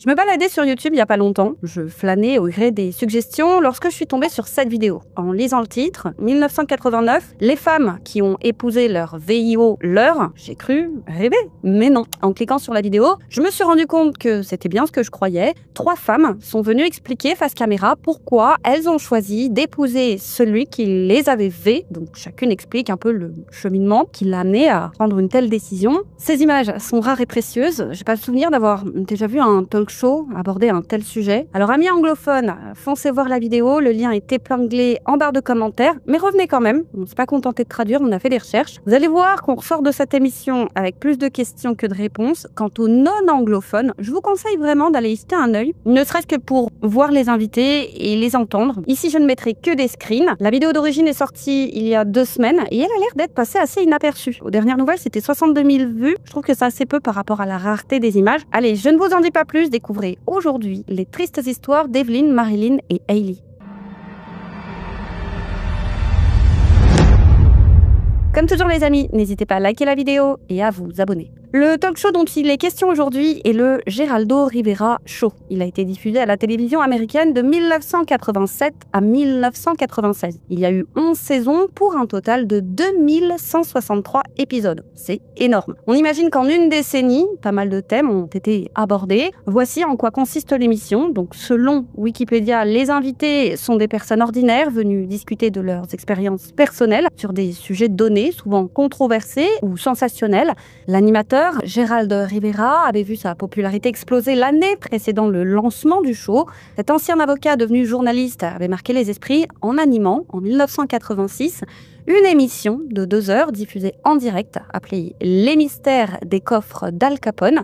Je me baladais sur YouTube il y a pas longtemps, je flânais au gré des suggestions lorsque je suis tombée sur cette vidéo. En lisant le titre, 1989, les femmes qui ont épousé leur VIO j'ai cru rêver, mais non. En cliquant sur la vidéo, je me suis rendu compte que c'était bien ce que je croyais. 3 femmes sont venues expliquer face caméra pourquoi elles ont choisi d'épouser celui qui les avait V, donc chacune explique un peu le cheminement qui l'a amené à prendre une telle décision. Ces images sont rares et précieuses, j'ai pas le souvenir d'avoir déjà vu un talk show aborder un tel sujet. Alors amis anglophones, foncez voir la vidéo, le lien est épinglé en barre de commentaires, mais revenez quand même, on s'est pas contenté de traduire, on a fait des recherches. Vous allez voir qu'on ressort de cette émission avec plus de questions que de réponses. Quant aux non-anglophones, je vous conseille vraiment d'aller y jeter un œil, ne serait-ce que pour voir les invités et les entendre. Ici je ne mettrai que des screens. La vidéo d'origine est sortie il y a 2 semaines et elle a l'air d'être passée assez inaperçue. Aux dernières nouvelles, c'était 62 000 vues, je trouve que c'est assez peu par rapport à la rareté des images. Allez, je ne vous en dis pas plus, découvrez aujourd'hui les tristes histoires d'Evelyn, Marilyn et Hailey. Comme toujours les amis, n'hésitez pas à liker la vidéo et à vous abonner. Le talk show dont il est question aujourd'hui est le Geraldo Rivera Show. Il a été diffusé à la télévision américaine de 1987 à 1996. Il y a eu 11 saisons pour un total de 2163 épisodes. C'est énorme. On imagine qu'en une décennie, pas mal de thèmes ont été abordés. Voici en quoi consiste l'émission. Donc selon Wikipédia, les invités sont des personnes ordinaires venues discuter de leurs expériences personnelles sur des sujets donnés, souvent controversés ou sensationnels. L'animateur Geraldo Rivera avait vu sa popularité exploser l'année précédant le lancement du show. Cet ancien avocat devenu journaliste avait marqué les esprits en animant, en 1986, une émission de 2 heures diffusée en direct appelée « Les mystères des coffres d'Al Capone ».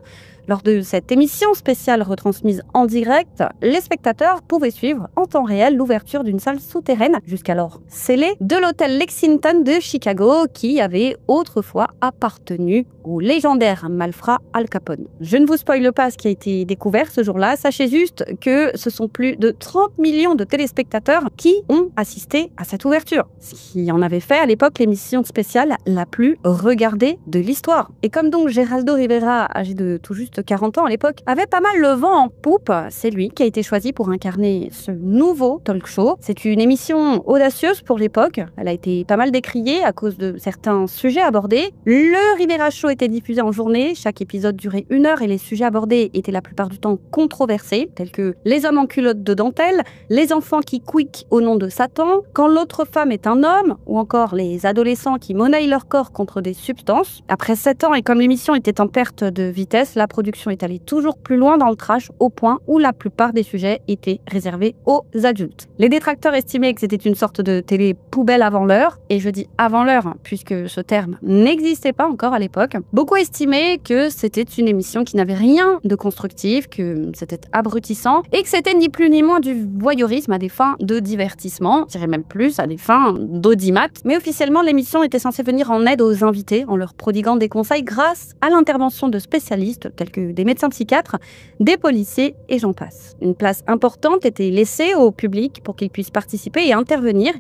Lors de cette émission spéciale retransmise en direct, les spectateurs pouvaient suivre en temps réel l'ouverture d'une salle souterraine, jusqu'alors scellée, de l'hôtel Lexington de Chicago qui avait autrefois appartenu au légendaire malfrat Al Capone. Je ne vous spoile pas ce qui a été découvert ce jour-là, sachez juste que ce sont plus de 30 millions de téléspectateurs qui ont assisté à cette ouverture, ce qui en avait fait à l'époque l'émission spéciale la plus regardée de l'histoire. Et comme donc Geraldo Rivera, âgé de tout juste 40 ans à l'époque, avait pas mal le vent en poupe, c'est lui qui a été choisi pour incarner ce nouveau talk show. C'est une émission audacieuse pour l'époque, elle a été pas mal décriée à cause de certains sujets abordés. Le Rivera Show était diffusé en journée, chaque épisode durait 1 heure et les sujets abordés étaient la plupart du temps controversés, tels que les hommes en culotte de dentelle, les enfants qui quick au nom de Satan, quand l'autre femme est un homme, ou encore les adolescents qui monnaient leur corps contre des substances. Après 7 ans et comme l'émission était en perte de vitesse, la production est allée toujours plus loin dans le trash au point où la plupart des sujets étaient réservés aux adultes. Les détracteurs estimaient que c'était une sorte de télé poubelle avant l'heure, et je dis avant l'heure puisque ce terme n'existait pas encore à l'époque. Beaucoup estimaient que c'était une émission qui n'avait rien de constructif, que c'était abrutissant et que c'était ni plus ni moins du voyeurisme à des fins de divertissement, je dirais même plus à des fins d'audimat. Mais officiellement, l'émission était censée venir en aide aux invités en leur prodiguant des conseils grâce à l'intervention de spécialistes tels que des médecins psychiatres, des policiers et j'en passe. Une place importante était laissée au public pour qu'il puisse participer et intervenir.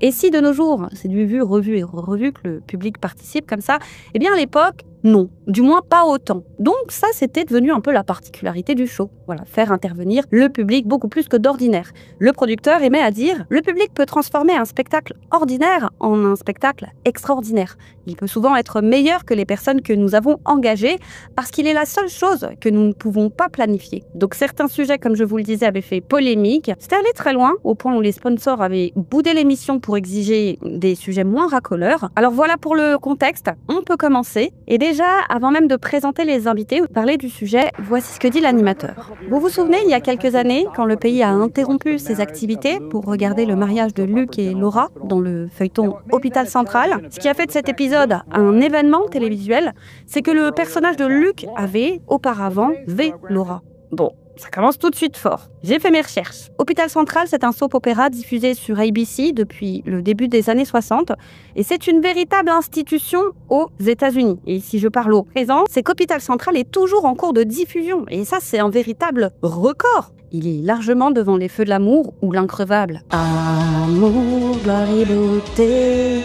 Et si de nos jours, c'est du vu, revu et revu que le public participe comme ça, eh bien à l'époque, non, du moins pas autant. Donc ça, c'était devenu un peu la particularité du show. Voilà, faire intervenir le public beaucoup plus que d'ordinaire. Le producteur aimait à dire, le public peut transformer un spectacle ordinaire en un spectacle extraordinaire. Il peut souvent être meilleur que les personnes que nous avons engagées parce qu'il est la seule chose que nous ne pouvons pas planifier. Donc certains sujets, comme je vous le disais, avaient fait polémique. C'était allé très loin, au point où les sponsors avaient boudé l'émission pour exiger des sujets moins racoleurs. Alors voilà pour le contexte, on peut commencer. Et déjà, avant même de présenter les invités ou de parler du sujet, voici ce que dit l'animateur. Vous vous souvenez, il y a quelques années, quand le pays a interrompu ses activités pour regarder le mariage de Luc et Laura dans le feuilleton Hôpital Central, ce qui a fait de cet épisode un événement télévisuel, c'est que le personnage de Luc avait auparavant V Laura. Bon, ça commence tout de suite fort. J'ai fait mes recherches. Hôpital Central, c'est un soap-opéra diffusé sur ABC depuis le début des années 60 et c'est une véritable institution aux États-Unis. Et si je parle au présent, c'est qu'Hôpital Central est toujours en cours de diffusion et ça, c'est un véritable record. Il est largement devant Les Feux de l'amour ou l'increvable Amour, gloire et beauté.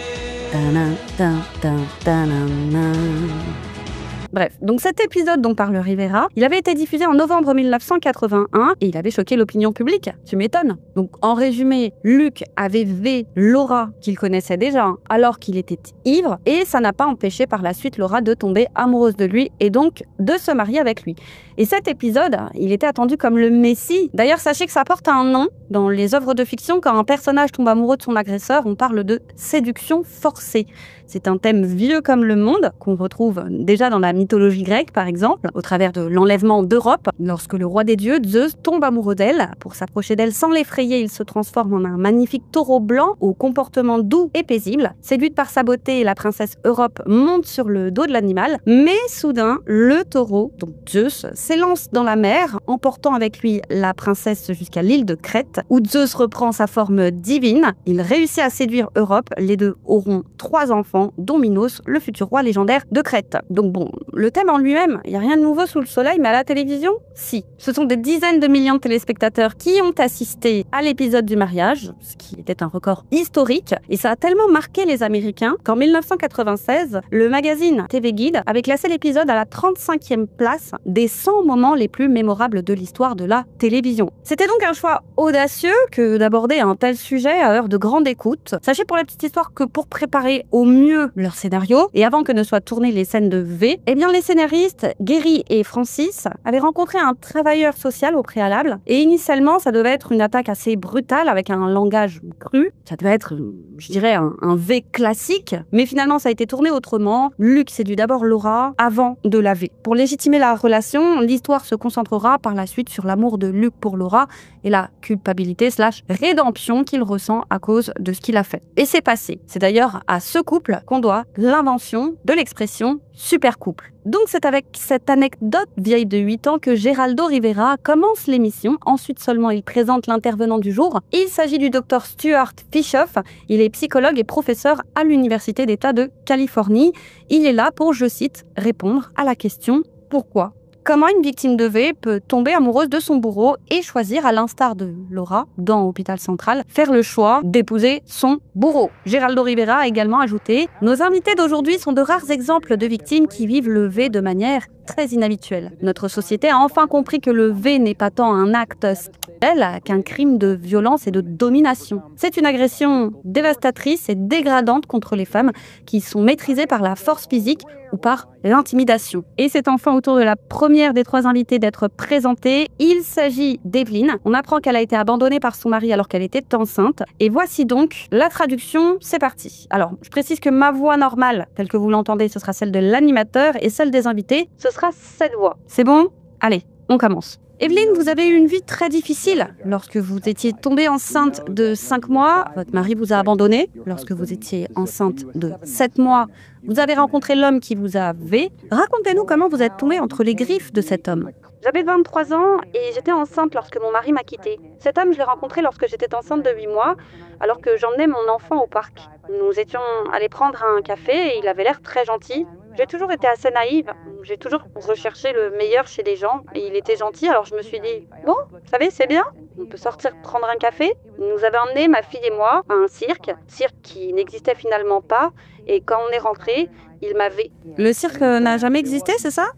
Bref, donc cet épisode dont parle Rivera, il avait été diffusé en novembre 1981 et il avait choqué l'opinion publique. Tu m'étonnes. Donc en résumé, Luke avait V Laura qu'il connaissait déjà alors qu'il était ivre et ça n'a pas empêché par la suite Laura de tomber amoureuse de lui et donc de se marier avec lui. Et cet épisode, il était attendu comme le Messie. D'ailleurs, sachez que ça porte un nom. Dans les œuvres de fiction, quand un personnage tombe amoureux de son agresseur, on parle de séduction forcée. C'est un thème vieux comme le monde, qu'on retrouve déjà dans la mythologie grecque, par exemple, au travers de l'enlèvement d'Europe. Lorsque le roi des dieux, Zeus, tombe amoureux d'elle, pour s'approcher d'elle sans l'effrayer, il se transforme en un magnifique taureau blanc au comportement doux et paisible. Séduite par sa beauté, la princesse Europe monte sur le dos de l'animal, mais soudain, le taureau, donc Zeus, s'élance dans la mer, emportant avec lui la princesse jusqu'à l'île de Crète, où Zeus reprend sa forme divine. Il réussit à séduire Europe, les deux auront 3 enfants, dont Minos, le futur roi légendaire de Crète. Donc bon, le thème en lui-même, il n'y a rien de nouveau sous le soleil, mais à la télévision, si. Ce sont des dizaines de millions de téléspectateurs qui ont assisté à l'épisode du mariage, ce qui était un record historique, et ça a tellement marqué les Américains qu'en 1996, le magazine TV Guide avait classé l'épisode à la 35e place des 100 moments les plus mémorables de l'histoire de la télévision. C'était donc un choix audacieux que d'aborder un tel sujet à heure de grande écoute. Sachez pour la petite histoire que pour préparer au mieux leur scénario, et avant que ne soient tournées les scènes de V, eh bien les scénaristes, Gary et Francis, avaient rencontré un travailleur social au préalable, et initialement ça devait être une attaque assez brutale avec un langage cru, ça devait être, je dirais, un V classique, mais finalement ça a été tourné autrement. Luke séduit d'abord Laura avant de la V. Pour légitimer la relation, l'histoire se concentrera par la suite sur l'amour de Luke pour Laura et la culpabilité / rédemption qu'il ressent à cause de ce qu'il a fait. Et c'est passé. C'est d'ailleurs à ce couple qu'on doit l'invention de l'expression super couple. Donc c'est avec cette anecdote vieille de 8 ans que Geraldo Rivera commence l'émission. Ensuite seulement il présente l'intervenant du jour. Il s'agit du docteur Stuart Fischoff. Il est psychologue et professeur à l'Université d'État de Californie. Il est là pour, je cite, répondre à la question « Pourquoi ?» Comment une victime de V peut tomber amoureuse de son bourreau et choisir, à l'instar de Laura dans Hôpital Central, faire le choix d'épouser son bourreau. Geraldo Rivera a également ajouté « Nos invités d'aujourd'hui sont de rares exemples de victimes qui vivent le V de manière très inhabituelle. Notre société a enfin compris que le V n'est pas tant un acte sexuel qu'un crime de violence et de domination. C'est une agression dévastatrice et dégradante contre les femmes qui sont maîtrisées par la force physique ou par l'intimidation. » Et c'est enfin au tour de la première des 3 invités d'être présentée. Il s'agit d'Evelyn. On apprend qu'elle a été abandonnée par son mari alors qu'elle était enceinte. Et voici donc la traduction, c'est parti. Alors, je précise que ma voix normale, telle que vous l'entendez, ce sera celle de l'animateur et celle des invités, ce sera cette voix. C'est bon ? Allez, on commence. Evelyne, vous avez eu une vie très difficile. Lorsque vous étiez tombée enceinte de 5 mois, votre mari vous a abandonné. Lorsque vous étiez enceinte de 7 mois, vous avez rencontré l'homme qui vous a V. Racontez-nous comment vous êtes tombée entre les griffes de cet homme. J'avais 23 ans et j'étais enceinte lorsque mon mari m'a quittée. Cet homme, je l'ai rencontré lorsque j'étais enceinte de 8 mois, alors que j'emmenais mon enfant au parc. Nous étions allés prendre un café et il avait l'air très gentil. J'ai toujours été assez naïve, j'ai toujours recherché le meilleur chez les gens et il était gentil, alors je me suis dit « Bon, vous savez, c'est bien, on peut sortir prendre un café ». Il nous avait emmené, ma fille et moi, à un cirque qui n'existait finalement pas, et quand on est rentré, il m'avait... Le cirque n'a jamais existé, c'est ça?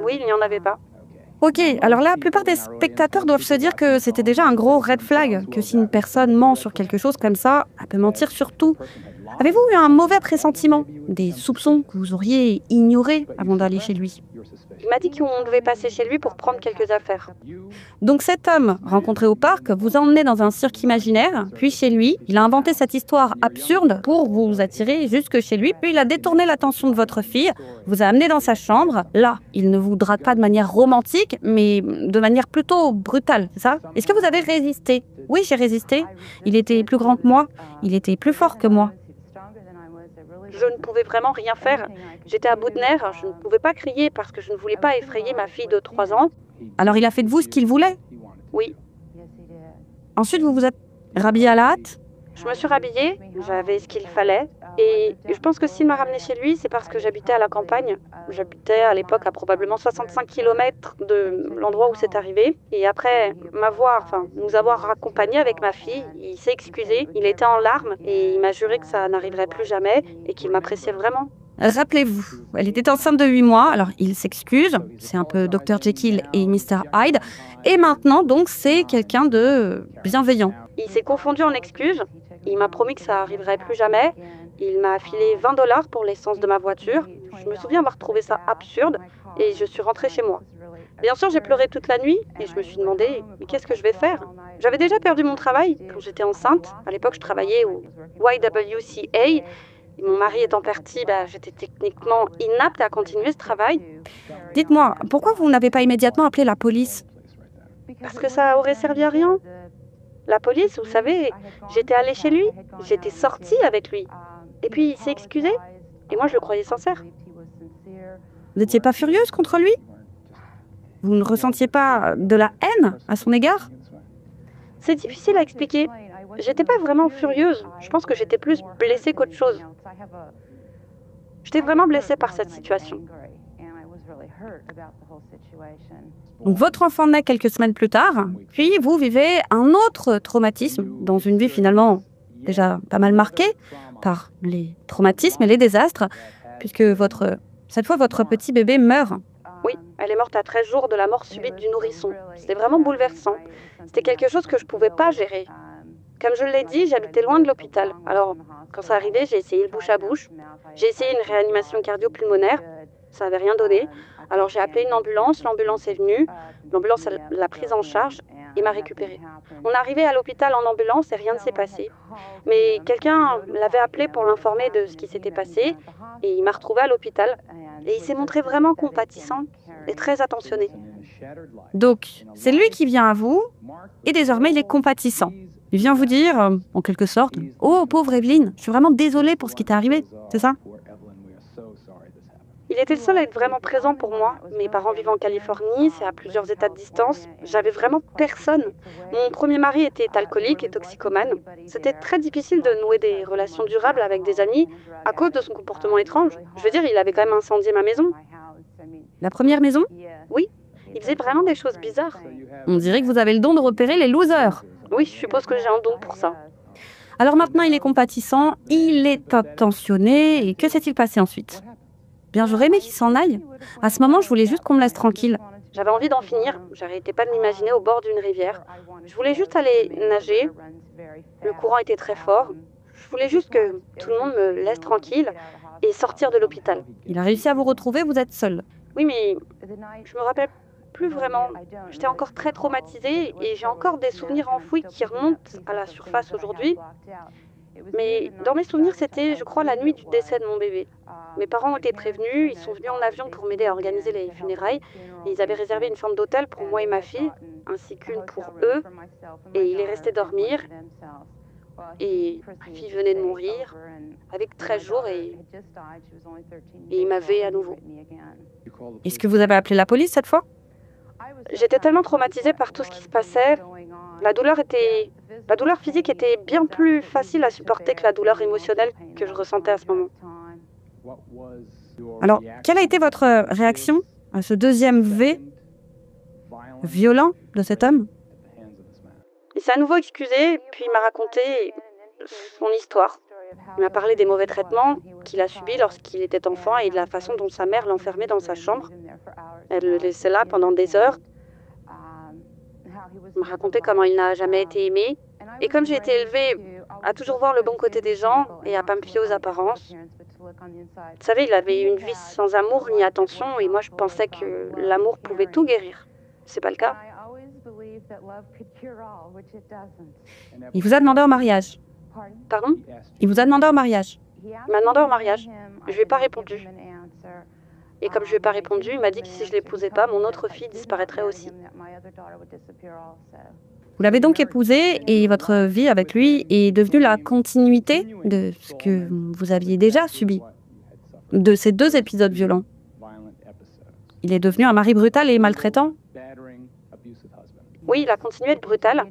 Oui, il n'y en avait pas. Ok, alors là, la plupart des spectateurs doivent se dire que c'était déjà un gros red flag, que si une personne ment sur quelque chose comme ça, elle peut mentir sur tout. Avez-vous eu un mauvais pressentiment? Des soupçons que vous auriez ignorés avant d'aller chez lui? Il m'a dit qu'on devait passer chez lui pour prendre quelques affaires. Donc cet homme, rencontré au parc, vous a emmené dans un cirque imaginaire, puis chez lui. Il a inventé cette histoire absurde pour vous attirer jusque chez lui, puis il a détourné l'attention de votre fille, vous a amené dans sa chambre. Là, il ne vous drague pas de manière romantique, mais de manière plutôt brutale, c'est ça? Est-ce que vous avez résisté? Oui, j'ai résisté. Il était plus grand que moi, il était plus fort que moi. Je ne pouvais vraiment rien faire. J'étais à bout de nerfs, je ne pouvais pas crier parce que je ne voulais pas effrayer ma fille de 3 ans. Alors il a fait de vous ce qu'il voulait? Oui. Ensuite, vous vous êtes rhabillée à la hâte? Je me suis rhabillée, j'avais ce qu'il fallait. Et je pense que s'il m'a ramenée chez lui, c'est parce que j'habitais à la campagne. J'habitais à l'époque à probablement 65 km de l'endroit où c'est arrivé. Et après nous avoir accompagnés avec ma fille, il s'est excusé, il était en larmes et il m'a juré que ça n'arriverait plus jamais et qu'il m'appréciait vraiment. Rappelez-vous, elle était enceinte de 8 mois, alors il s'excuse, c'est un peu Dr Jekyll et Mr Hyde, et maintenant donc c'est quelqu'un de bienveillant. Il s'est confondu en excuses, il m'a promis que ça arriverait plus jamais, il m'a filé 20 $ pour l'essence de ma voiture, je me souviens avoir trouvé ça absurde, et je suis rentrée chez moi. Bien sûr, j'ai pleuré toute la nuit, et je me suis demandé, mais qu'est-ce que je vais faire? J'avais déjà perdu mon travail quand j'étais enceinte, à l'époque je travaillais au YWCA, et mon mari étant parti, j'étais techniquement inapte à continuer ce travail. Dites-moi, pourquoi vous n'avez pas immédiatement appelé la police? Parce que ça aurait servi à rien. La police, vous savez, j'étais allée chez lui, j'étais sortie avec lui. Et puis il s'est excusé, et moi je le croyais sincère. Vous n'étiez pas furieuse contre lui? Vous ne ressentiez pas de la haine à son égard? C'est difficile à expliquer. J'étais pas vraiment furieuse. Je pense que j'étais plus blessée qu'autre chose. J'étais vraiment blessée par cette situation. Donc votre enfant naît quelques semaines plus tard, puis vous vivez un autre traumatisme dans une vie finalement déjà pas mal marquée par les traumatismes et les désastres, puisque cette fois votre petit bébé meurt. Oui, elle est morte à 13 jours de la mort subite du nourrisson. C'était vraiment bouleversant. C'était quelque chose que je ne pouvais pas gérer. Comme je l'ai dit, j'habitais loin de l'hôpital. Alors, quand ça arrivait, j'ai essayé le bouche à bouche. J'ai essayé une réanimation cardio-pulmonaire. Ça n'avait rien donné. Alors, j'ai appelé une ambulance. L'ambulance est venue. L'ambulance l'a prise en charge et m'a récupérée. On est arrivé à l'hôpital en ambulance et rien ne s'est passé. Mais quelqu'un l'avait appelé pour l'informer de ce qui s'était passé et il m'a retrouvée à l'hôpital. Et il s'est montré vraiment compatissant et très attentionné. Donc, c'est lui qui vient à vous et désormais il est compatissant. Il vient vous dire, en quelque sorte, « Oh, pauvre Evelyne, je suis vraiment désolée pour ce qui t'est arrivé. » C'est ça? Il était le seul à être vraiment présent pour moi. Mes parents vivent en Californie, c'est à plusieurs états de distance. J'avais vraiment personne. Mon premier mari était alcoolique et toxicomane. C'était très difficile de nouer des relations durables avec des amis à cause de son comportement étrange. Je veux dire, il avait quand même incendié ma maison. La première maison? Oui, il faisait vraiment des choses bizarres. On dirait que vous avez le don de repérer les losers. Oui, je suppose que j'ai un don pour ça. Alors maintenant, il est compatissant, il est attentionné, et que s'est-il passé ensuite? Bien, j'aurais aimé qu'il s'en aille. À ce moment, je voulais juste qu'on me laisse tranquille. J'avais envie d'en finir. J'arrêtais pas de m'imaginer au bord d'une rivière. Je voulais juste aller nager. Le courant était très fort. Je voulais juste que tout le monde me laisse tranquille et sortir de l'hôpital. Il a réussi à vous retrouver, vous êtes seule. Oui, mais je me rappelle plus vraiment. J'étais encore très traumatisée et j'ai encore des souvenirs enfouis qui remontent à la surface aujourd'hui. Mais dans mes souvenirs, c'était, je crois, la nuit du décès de mon bébé. Mes parents ont été prévenus, ils sont venus en avion pour m'aider à organiser les funérailles. Et ils avaient réservé une chambre d'hôtel pour moi et ma fille, ainsi qu'une pour eux. Et il est resté dormir. Et ma fille venait de mourir, avec 13 jours, et il m'avait à nouveau. Est-ce que vous avez appelé la police cette fois? J'étais tellement traumatisée par tout ce qui se passait. La douleur physique était bien plus facile à supporter que la douleur émotionnelle que je ressentais à ce moment. Alors, quelle a été votre réaction à ce deuxième V violent de cet homme? Il s'est à nouveau excusé, puis il m'a raconté son histoire. Il m'a parlé des mauvais traitements qu'il a subis lorsqu'il était enfant et de la façon dont sa mère l'enfermait dans sa chambre. Elle le laissait là pendant des heures. Il m'a raconté comment il n'a jamais été aimé. Et comme j'ai été élevée à toujours voir le bon côté des gens et à pas me fier aux apparences. Vous savez, il avait une vie sans amour ni attention et moi je pensais que l'amour pouvait tout guérir. C'est pas le cas. Il vous a demandé en mariage. Pardon? Il vous a demandé en mariage. Il m'a demandé en mariage. Je lui ai pas répondu. Et comme je lui ai pas répondu, il m'a dit que si je l'épousais pas, mon autre fille disparaîtrait aussi. Vous l'avez donc épousé et votre vie avec lui est devenue la continuité de ce que vous aviez déjà subi, de ces deux épisodes violents. Il est devenu un mari brutal et maltraitant. Oui, il a continué d'être brutal.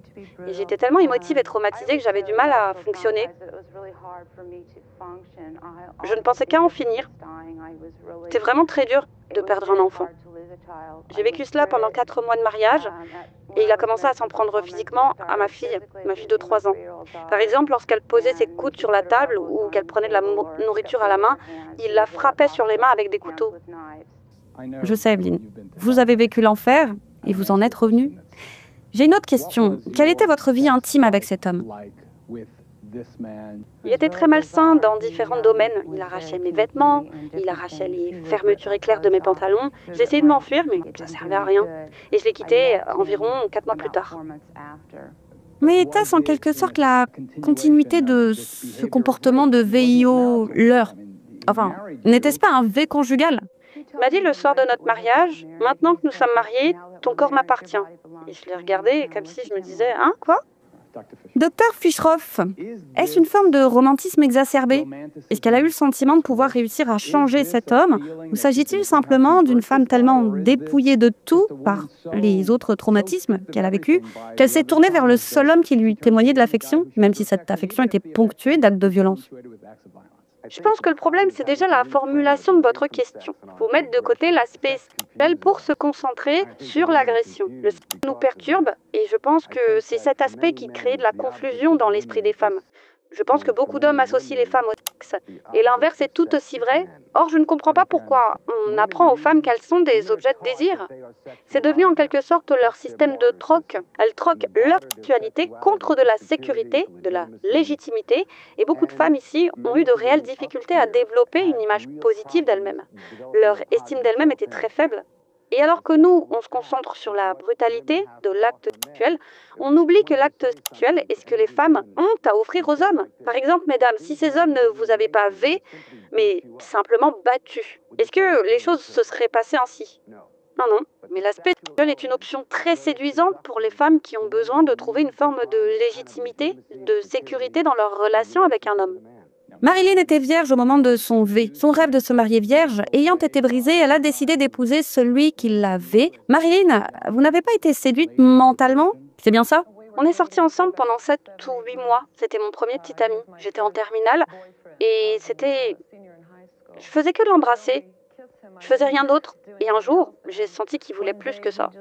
Et j'étais tellement émotive et traumatisée que j'avais du mal à fonctionner. Je ne pensais qu'à en finir. C'était vraiment très dur de perdre un enfant. J'ai vécu cela pendant 4 mois de mariage et il a commencé à s'en prendre physiquement à ma fille de 3 ans. Par exemple, lorsqu'elle posait ses coudes sur la table ou qu'elle prenait de la nourriture à la main, il la frappait sur les mains avec des couteaux. Je sais, Evelyne, vous avez vécu l'enfer et vous en êtes revenu. J'ai une autre question. Quelle était votre vie intime avec cet homme? Il était très malsain dans différents domaines. Il arrachait mes vêtements, il arrachait les fermetures éclair de mes pantalons. J'ai essayé de m'enfuir, mais ça ne servait à rien. Et je l'ai quitté environ 4 mois plus tard. Mais était-ce en quelque sorte la continuité de ce comportement de VIO leur? Enfin, n'était-ce pas un V conjugal? Il m'a dit le soir de notre mariage, maintenant que nous sommes mariés, ton corps m'appartient. Et je l'ai regardé comme si je me disais, hein, quoi? Docteur Fischhoff, est-ce une forme de romantisme exacerbé? Est-ce qu'elle a eu le sentiment de pouvoir réussir à changer cet homme? Ou s'agit-il simplement d'une femme tellement dépouillée de tout par les autres traumatismes qu'elle a vécus, qu'elle s'est tournée vers le seul homme qui lui témoignait de l'affection, même si cette affection était ponctuée d'actes de violence? Je pense que le problème, c'est déjà la formulation de votre question. Il faut mettre de côté l'aspect sexuel pour se concentrer sur l'agression. Le sexe nous perturbe et je pense que c'est cet aspect qui crée de la confusion dans l'esprit des femmes. Je pense que beaucoup d'hommes associent les femmes au sexe et l'inverse est tout aussi vrai. Or, je ne comprends pas pourquoi on apprend aux femmes qu'elles sont des objets de désir. C'est devenu en quelque sorte leur système de troc. Elles troquent leur sexualité contre de la sécurité, de la légitimité, et beaucoup de femmes ici ont eu de réelles difficultés à développer une image positive d'elles-mêmes. Leur estime d'elles-mêmes était très faible. Et alors que nous, on se concentre sur la brutalité de l'acte sexuel, on oublie que l'acte sexuel est ce que les femmes ont à offrir aux hommes. Par exemple, mesdames, si ces hommes ne vous avaient pas mais simplement battu, est-ce que les choses se seraient passées ainsi? Non, non. Mais l'aspect sexuel est une option très séduisante pour les femmes qui ont besoin de trouver une forme de légitimité, de sécurité dans leur relation avec un homme. Marilyn était vierge au moment de son V. Son rêve de se marier vierge ayant été brisé, elle a décidé d'épouser celui qui l'avait. Marilyn, vous n'avez pas été séduite mentalement? C'est bien ça? On est sortis ensemble pendant 7 ou 8 mois. C'était mon premier petit ami. J'étais en terminale et je faisais que de l'embrasser. Je faisais rien d'autre. Et un jour, j'ai senti qu'il voulait plus que ça.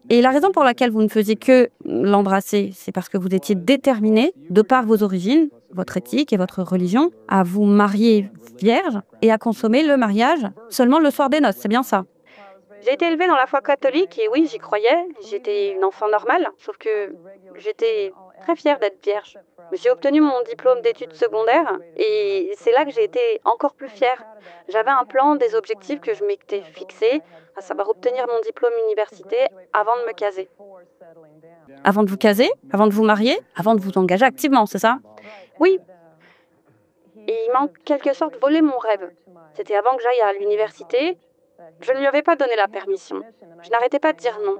Et la raison pour laquelle vous ne faisiez que l'embrasser, c'est parce que vous étiez déterminée, de par vos origines, votre éthique et votre religion, à vous marier vierge et à consommer le mariage seulement le soir des noces, c'est bien ça? J'ai été élevée dans la foi catholique et oui, j'y croyais. J'étais une enfant normale, sauf que j'étais très fière d'être vierge. J'ai obtenu mon diplôme d'études secondaires et c'est là que j'ai été encore plus fière. J'avais un plan, des objectifs que je m'étais fixés, à savoir obtenir mon diplôme université avant de me caser. Avant de vous caser? Avant de vous marier? Avant de vous engager activement, c'est ça? Oui. Et il m'a en quelque sorte volé mon rêve. C'était avant que j'aille à l'université. Je ne lui avais pas donné la permission. Je n'arrêtais pas de dire non.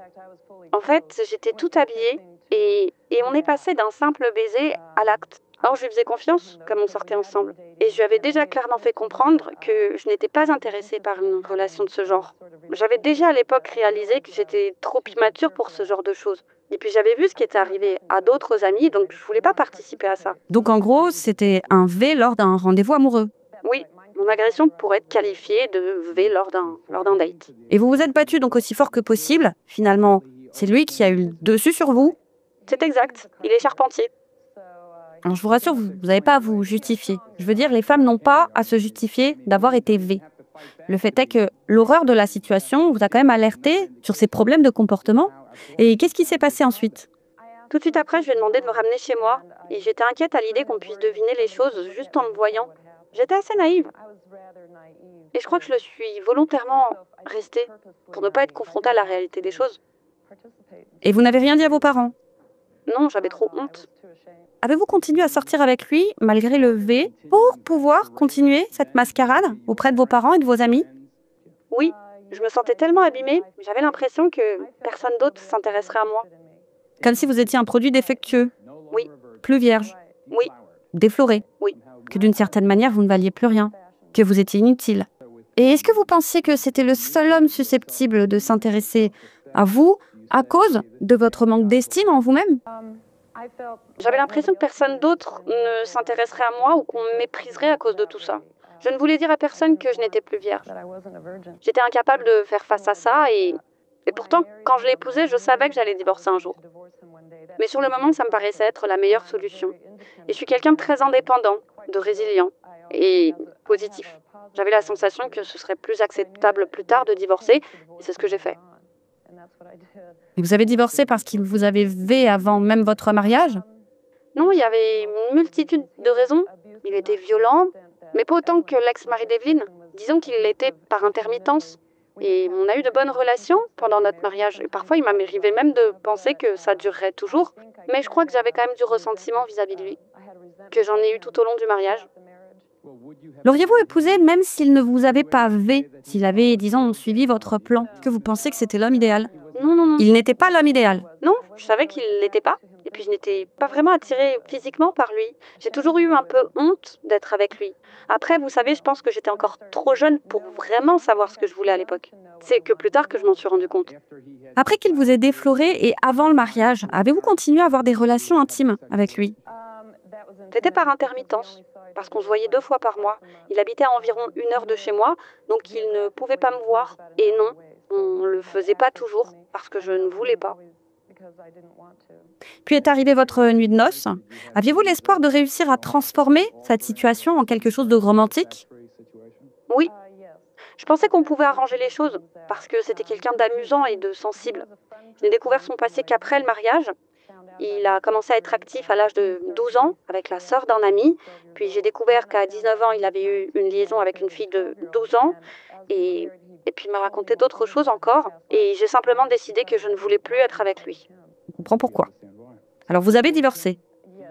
En fait, j'étais tout habillée et on est passé d'un simple baiser à l'acte. Or, je lui faisais confiance, comme on sortait ensemble. Et je lui avais déjà clairement fait comprendre que je n'étais pas intéressée par une relation de ce genre. J'avais déjà à l'époque réalisé que j'étais trop immature pour ce genre de choses. Et puis j'avais vu ce qui était arrivé à d'autres amis, donc je voulais pas participer à ça. Donc en gros, c'était un V lors d'un rendez-vous amoureux? Oui. Mon agression pourrait être qualifiée de V lors d'un date. Et vous vous êtes battu donc aussi fort que possible. Finalement, c'est lui qui a eu le dessus sur vous? C'est exact. Il est charpentier. Alors je vous rassure, vous n'avez pas à vous justifier. Je veux dire, les femmes n'ont pas à se justifier d'avoir été V. Le fait est que l'horreur de la situation vous a quand même alerté sur ces problèmes de comportement. Et qu'est-ce qui s'est passé ensuite? Tout de suite après, je lui ai demandé de me ramener chez moi. Et j'étais inquiète à l'idée qu'on puisse deviner les choses juste en me voyant. J'étais assez naïve. Et je crois que je le suis volontairement restée pour ne pas être confrontée à la réalité des choses. Et vous n'avez rien dit à vos parents? Non, j'avais trop honte. Avez-vous continué à sortir avec lui, malgré le V, pour pouvoir continuer cette mascarade auprès de vos parents et de vos amis? Oui, je me sentais tellement abîmée, j'avais l'impression que personne d'autre s'intéresserait à moi. Comme si vous étiez un produit défectueux? Oui. Plus vierge? Oui. Défloré? Oui. Que d'une certaine manière, vous ne valiez plus rien? Que vous étiez inutile? Et est-ce que vous pensiez que c'était le seul homme susceptible de s'intéresser à vous à cause de votre manque d'estime en vous-même? J'avais l'impression que personne d'autre ne s'intéresserait à moi ou qu'on me mépriserait à cause de tout ça. Je ne voulais dire à personne que je n'étais plus vierge. J'étais incapable de faire face à ça et pourtant, quand je l'ai épousé, je savais que j'allais divorcer un jour. Mais sur le moment, ça me paraissait être la meilleure solution. Et je suis quelqu'un de très indépendant, de résilient et positif. J'avais la sensation que ce serait plus acceptable plus tard de divorcer, et c'est ce que j'ai fait. Et vous avez divorcé parce qu'il vous avait V avant même votre mariage? Non, il y avait une multitude de raisons. Il était violent, mais pas autant que l'ex-mari d'Evelyne. Disons qu'il l'était par intermittence. Et on a eu de bonnes relations pendant notre mariage. Et parfois, il m'arrivait même de penser que ça durerait toujours. Mais je crois que j'avais quand même du ressentiment vis-à-vis de lui, que j'en ai eu tout au long du mariage. L'auriez-vous épousé même s'il ne vous avait pas V, s'il avait, disons, suivi votre plan? Que vous pensiez que c'était l'homme idéal? Non, non, non. Il n'était pas l'homme idéal. Non, je savais qu'il ne l'était pas. Et puis, je n'étais pas vraiment attirée physiquement par lui. J'ai toujours eu un peu honte d'être avec lui. Après, vous savez, je pense que j'étais encore trop jeune pour vraiment savoir ce que je voulais à l'époque. C'est que plus tard que je m'en suis rendu compte. Après qu'il vous ait défloré et avant le mariage, avez-vous continué à avoir des relations intimes avec lui? C'était par intermittence, parce qu'on se voyait 2 fois par mois. Il habitait à environ 1 heure de chez moi, donc il ne pouvait pas me voir. Et non, on ne le faisait pas toujours, parce que je ne voulais pas. Puis est arrivée votre nuit de noces. Aviez-vous l'espoir de réussir à transformer cette situation en quelque chose de romantique? Oui, je pensais qu'on pouvait arranger les choses, parce que c'était quelqu'un d'amusant et de sensible. Je n'ai découvert son passé qu'après le mariage. Il a commencé à être actif à l'âge de 12 ans avec la sœur d'un ami. Puis j'ai découvert qu'à 19 ans, il avait eu une liaison avec une fille de 12 ans. Et puis il m'a raconté d'autres choses encore. Et j'ai simplement décidé que je ne voulais plus être avec lui. On comprend pourquoi. Alors vous avez divorcé.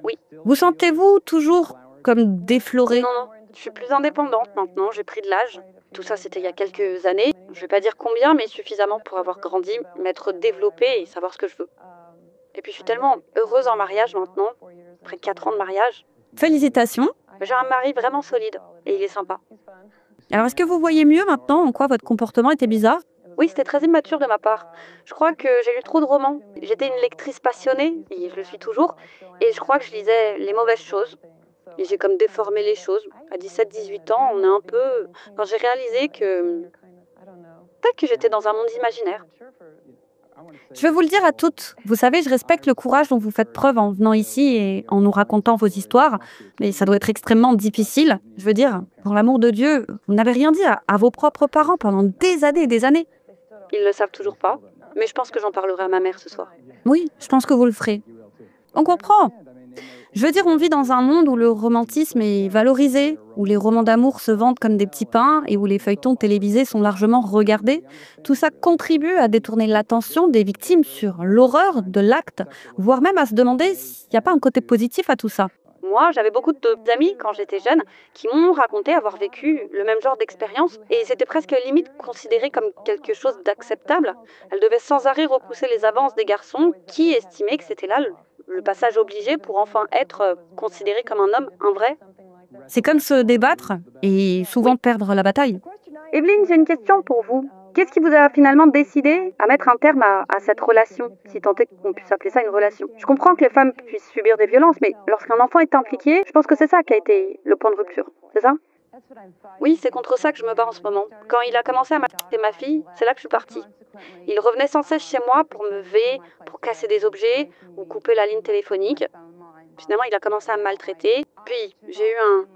Oui. Vous sentez-vous toujours comme défloré? Non, non, je suis plus indépendante maintenant, j'ai pris de l'âge. Tout ça, c'était il y a quelques années. Je ne vais pas dire combien, mais suffisamment pour avoir grandi, m'être développée et savoir ce que je veux. Et puis je suis tellement heureuse en mariage maintenant, après 4 ans de mariage. Félicitations. J'ai un mari vraiment solide et il est sympa. Alors est-ce que vous voyez mieux maintenant en quoi votre comportement était bizarre? Oui, c'était très immature de ma part. Je crois que j'ai lu trop de romans. J'étais une lectrice passionnée, et je le suis toujours, et je crois que je lisais les mauvaises choses. Et j'ai comme déformé les choses. À 17-18 ans, on est un peu... Quand j'ai réalisé que... Peut-être que j'étais dans un monde imaginaire. Je vais vous le dire à toutes. Vous savez, je respecte le courage dont vous faites preuve en venant ici et en nous racontant vos histoires, mais ça doit être extrêmement difficile. Je veux dire, pour l'amour de Dieu, vous n'avez rien dit à vos propres parents pendant des années et des années. Ils ne le savent toujours pas, mais je pense que j'en parlerai à ma mère ce soir. Oui, je pense que vous le ferez. On comprend. Je veux dire, on vit dans un monde où le romantisme est valorisé, où les romans d'amour se vendent comme des petits pains et où les feuilletons télévisés sont largement regardés. Tout ça contribue à détourner l'attention des victimes sur l'horreur de l'acte, voire même à se demander s'il n'y a pas un côté positif à tout ça. Moi, j'avais beaucoup d'amis quand j'étais jeune qui m'ont raconté avoir vécu le même genre d'expérience et c'était presque limite considéré comme quelque chose d'acceptable. Elles devaient sans arrêt repousser les avances des garçons qui estimaient que c'était là le passage obligé pour enfin être considéré comme un homme, un vrai. C'est comme se débattre et souvent perdre la bataille. Evelyne, j'ai une question pour vous. Qu'est-ce qui vous a finalement décidé à mettre un terme à cette relation, si tant est qu'on puisse appeler ça une relation? Je comprends que les femmes puissent subir des violences, mais lorsqu'un enfant est impliqué, je pense que c'est ça qui a été le point de rupture, c'est ça? Oui, c'est contre ça que je me bats en ce moment. Quand il a commencé à maltraiter ma fille, c'est là que je suis partie. Il revenait sans cesse chez moi pour me veiller, pour casser des objets ou couper la ligne téléphonique. Finalement, il a commencé à me maltraiter. Puis, j'ai eu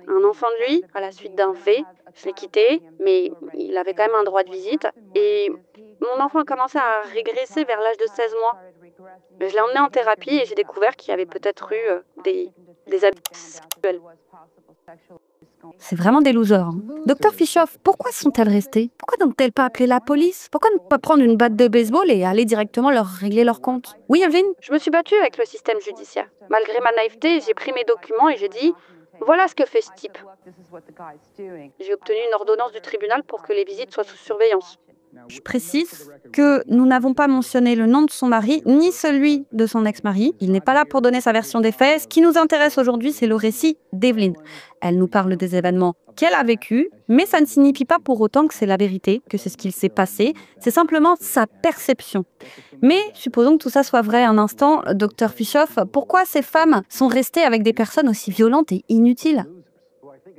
un enfant de lui à la suite d'un V. Je l'ai quitté, mais il avait quand même un droit de visite. Et mon enfant a commencé à régresser vers l'âge de 16 mois. Je l'ai emmené en thérapie et j'ai découvert qu'il y avait peut-être eu des abus sexuels. C'est vraiment des losers. Docteur Fischoff, pourquoi sont-elles restées? Pourquoi n'ont-elles pas appelé la police? Pourquoi ne pas prendre une batte de baseball et aller directement leur régler leur compte? Oui, Evelyne? Je me suis battue avec le système judiciaire. Malgré ma naïveté, j'ai pris mes documents et j'ai dit « Voilà ce que fait ce type ». J'ai obtenu une ordonnance du tribunal pour que les visites soient sous surveillance. Je précise que nous n'avons pas mentionné le nom de son mari, ni celui de son ex-mari. Il n'est pas là pour donner sa version des faits. Ce qui nous intéresse aujourd'hui, c'est le récit d'Evelyne. Elle nous parle des événements qu'elle a vécus, mais ça ne signifie pas pour autant que c'est la vérité, que c'est ce qu'il s'est passé. C'est simplement sa perception. Mais supposons que tout ça soit vrai un instant, docteur Fischoff, pourquoi ces femmes sont restées avec des personnes aussi violentes et inutiles?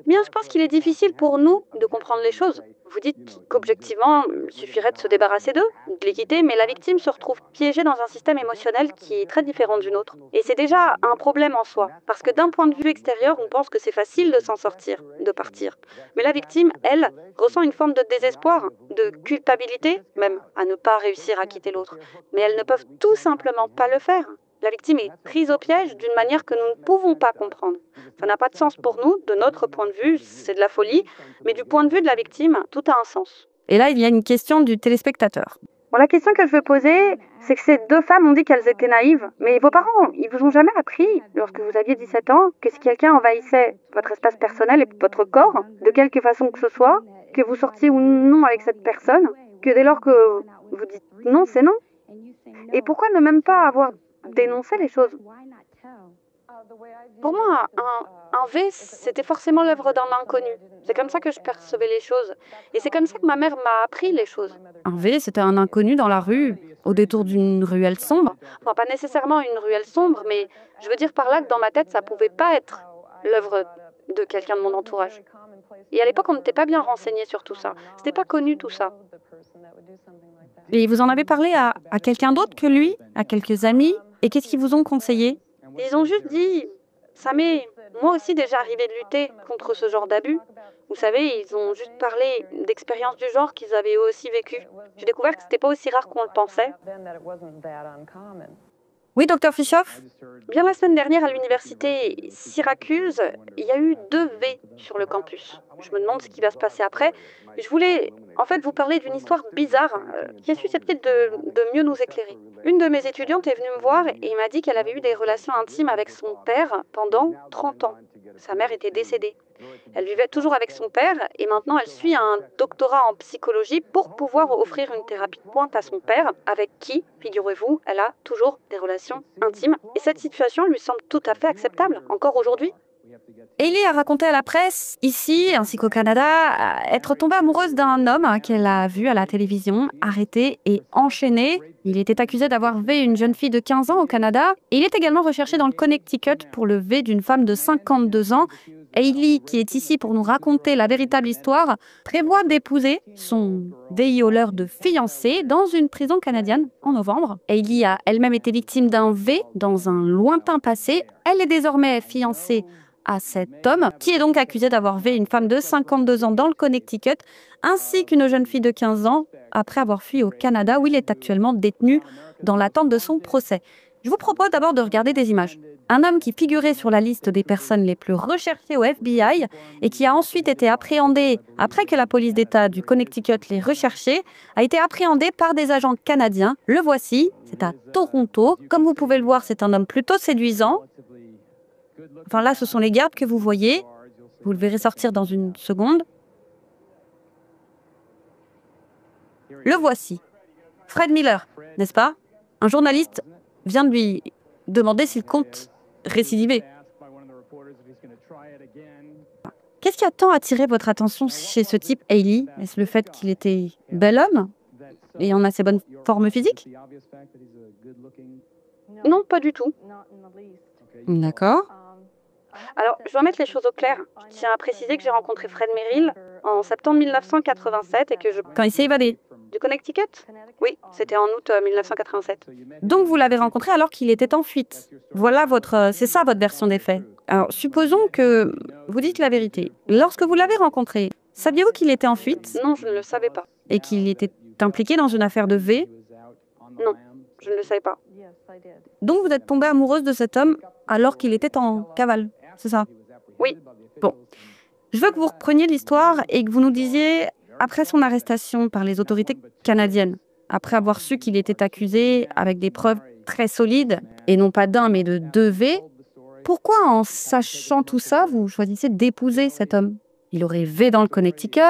Bien, je pense qu'il est difficile pour nous de comprendre les choses. Vous dites qu'objectivement, il suffirait de se débarrasser d'eux, de les quitter, mais la victime se retrouve piégée dans un système émotionnel qui est très différent du nôtre. Et c'est déjà un problème en soi, parce que d'un point de vue extérieur, on pense que c'est facile de s'en sortir, de partir. Mais la victime, elle, ressent une forme de désespoir, de culpabilité, même à ne pas réussir à quitter l'autre. Mais elles ne peuvent tout simplement pas le faire. La victime est prise au piège d'une manière que nous ne pouvons pas comprendre. Ça n'a pas de sens pour nous, de notre point de vue, c'est de la folie, mais du point de vue de la victime, tout a un sens. Et là, il y a une question du téléspectateur. Bon, la question que je veux poser, c'est que ces deux femmes ont dit qu'elles étaient naïves, mais vos parents, ils vous ont jamais appris, lorsque vous aviez 17 ans, que si quelqu'un envahissait votre espace personnel et votre corps, de quelque façon que ce soit, que vous sortiez ou non avec cette personne, que dès lors que vous dites non, c'est non. Et pourquoi ne même pas avoir dénoncé les choses? Pour moi, un V, c'était forcément l'œuvre d'un inconnu. C'est comme ça que je percevais les choses. Et c'est comme ça que ma mère m'a appris les choses. Un V, c'était un inconnu dans la rue, au détour d'une ruelle sombre. Enfin, pas nécessairement une ruelle sombre, mais je veux dire par là que dans ma tête, ça pouvait pas être l'œuvre de quelqu'un de mon entourage. Et à l'époque, on n'était pas bien renseigné sur tout ça. C'était pas connu tout ça. Et vous en avez parlé à quelqu'un d'autre que lui, à quelques amis, et qu'est-ce qu'ils vous ont conseillé? Ils ont juste dit, ça m'est moi aussi déjà arrivé de lutter contre ce genre d'abus. Vous savez, ils ont juste parlé d'expériences du genre qu'ils avaient eux aussi vécues. J'ai découvert que c'était pas aussi rare qu'on le pensait. Oui, docteur Fischoff? Bien la semaine dernière à l'université Syracuse, il y a eu 2 V sur le campus. Je me demande ce qui va se passer après. Je voulais en fait vous parler d'une histoire bizarre qui est susceptible de mieux nous éclairer. Une de mes étudiantes est venue me voir et m'a dit qu'elle avait eu des relations intimes avec son père pendant 30 ans. Sa mère était décédée. Elle vivait toujours avec son père et maintenant elle suit un doctorat en psychologie pour pouvoir offrir une thérapie de pointe à son père avec qui, figurez-vous, elle a toujours des relations intimes. Et cette situation lui semble tout à fait acceptable, encore aujourd'hui. Hailey a raconté à la presse, ici ainsi qu'au Canada, être tombée amoureuse d'un homme qu'elle a vu à la télévision, arrêté et enchaîné. Il était accusé d'avoir V une jeune fille de 15 ans au Canada. Et il est également recherché dans le Connecticut pour le V d'une femme de 52 ans. Hailey, qui est ici pour nous raconter la véritable histoire, prévoit d'épouser son violeur de fiancé dans une prison canadienne en novembre. Hailey a elle-même été victime d'un V dans un lointain passé. Elle est désormais fiancée à cet homme, qui est donc accusé d'avoir V une femme de 52 ans dans le Connecticut, ainsi qu'une jeune fille de 15 ans, après avoir fui au Canada, où il est actuellement détenu dans l'attente de son procès. Je vous propose d'abord de regarder des images. Un homme qui figurait sur la liste des personnes les plus recherchées au FBI et qui a ensuite été appréhendé, après que la police d'État du Connecticut l'ait recherché, a été appréhendé par des agents canadiens. Le voici, c'est à Toronto. Comme vous pouvez le voir, c'est un homme plutôt séduisant. Enfin là, ce sont les gardes que vous voyez. Vous le verrez sortir dans une seconde. Le voici. Fred Miller, n'est-ce pas? Un journaliste vient de lui demander s'il compte récidiver. Qu'est-ce qui a tant attiré votre attention chez ce type, Hailey? Est-ce le fait qu'il était bel homme et en assez bonne forme physique? Non, pas du tout. D'accord. Alors, je dois mettre les choses au clair. Je tiens à préciser que j'ai rencontré Fred Merrill en septembre 1987 et que je... Quand il s'est évadé? Du Connecticut? Oui, c'était en août 1987. Donc vous l'avez rencontré alors qu'il était en fuite. Voilà c'est ça votre version des faits. Alors supposons que vous dites la vérité. Lorsque vous l'avez rencontré, saviez-vous qu'il était en fuite? Non, je ne le savais pas. Et qu'il était impliqué dans une affaire de V? Non, je ne le savais pas. Donc vous êtes tombée amoureuse de cet homme alors qu'il était en cavale, c'est ça? Oui. Bon. Je veux que vous repreniez l'histoire et que vous nous disiez, après son arrestation par les autorités canadiennes, après avoir su qu'il était accusé avec des preuves très solides, et non pas d'un mais de 2 V, pourquoi en sachant tout ça, vous choisissez d'épouser cet homme? Il aurait V dans le Connecticut,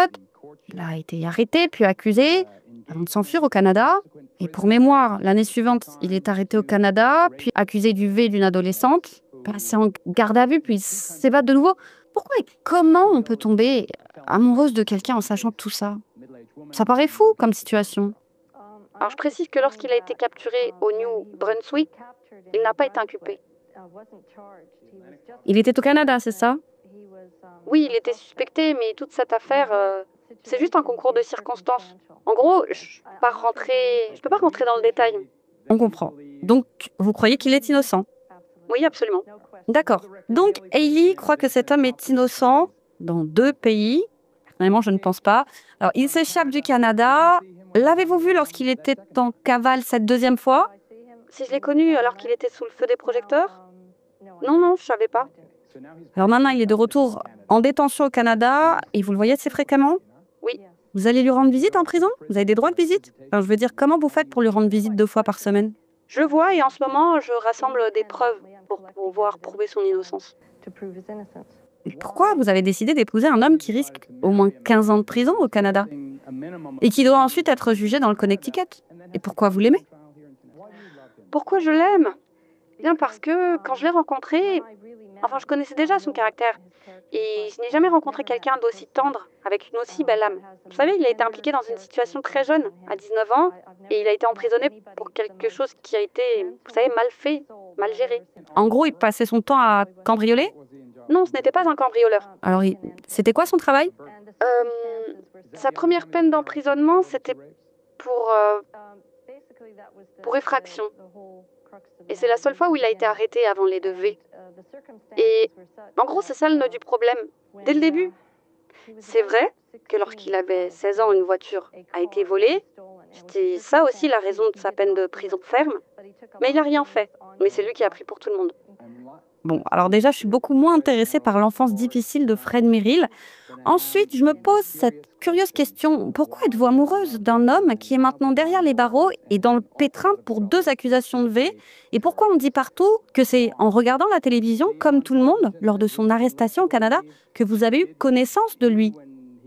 il a été arrêté puis accusé avant de s'enfuir au Canada. Et pour mémoire, l'année suivante, il est arrêté au Canada, puis accusé du V d'une adolescente, passé en garde à vue, puis s'évade de nouveau. Pourquoi et comment on peut tomber amoureuse de quelqu'un en sachant tout ça? Ça paraît fou comme situation. Alors je précise que lorsqu'il a été capturé au New Brunswick, il n'a pas été inculpé. Il était au Canada, c'est ça? Oui, il était suspecté, mais toute cette affaire, c'est juste un concours de circonstances. En gros, je peux pas rentrer dans le détail. On comprend. Donc, vous croyez qu'il est innocent? Oui, absolument. D'accord. Donc, Hailey croit que cet homme est innocent dans 2 pays. Personnellement, je ne pense pas. Alors, il s'échappe du Canada. L'avez-vous vu lorsqu'il était en cavale cette 2e fois? Si je l'ai connu alors qu'il était sous le feu des projecteurs? Non, non, je savais pas. Alors maintenant, il est de retour en détention au Canada et vous le voyez assez fréquemment? Oui. Vous allez lui rendre visite en prison? Vous avez des droits de visite? Enfin, je veux dire, comment vous faites pour lui rendre visite 2 fois par semaine? Je le vois et en ce moment, je rassemble des preuves pour pouvoir prouver son innocence. Et pourquoi vous avez décidé d'épouser un homme qui risque au moins 15 ans de prison au Canada et qui doit ensuite être jugé dans le Connecticut? Et pourquoi vous l'aimez? Pourquoi je l'aime? Bien parce que quand je l'ai rencontré, enfin, je connaissais déjà son caractère. Et je n'ai jamais rencontré quelqu'un d'aussi tendre, avec une aussi belle âme. Vous savez, il a été impliqué dans une situation très jeune, à 19 ans, et il a été emprisonné pour quelque chose qui a été, vous savez, mal fait, mal géré. En gros, il passait son temps à cambrioler? Non, ce n'était pas un cambrioleur. Alors, c'était quoi son travail? Sa première peine d'emprisonnement, c'était pour effraction. Et c'est la seule fois où il a été arrêté avant les 2 V. Et en gros, c'est ça le nœud du problème. Dès le début, c'est vrai que lorsqu'il avait 16 ans, une voiture a été volée. C'était ça aussi la raison de sa peine de prison ferme. Mais il n'a rien fait. Mais c'est lui qui a pris pour tout le monde. Bon, alors déjà, je suis beaucoup moins intéressée par l'enfance difficile de Fred Merrill. Ensuite, je me pose cette curieuse question. Pourquoi êtes-vous amoureuse d'un homme qui est maintenant derrière les barreaux et dans le pétrin pour 2 accusations de V? Et pourquoi on dit partout que c'est en regardant la télévision, comme tout le monde, lors de son arrestation au Canada, que vous avez eu connaissance de lui?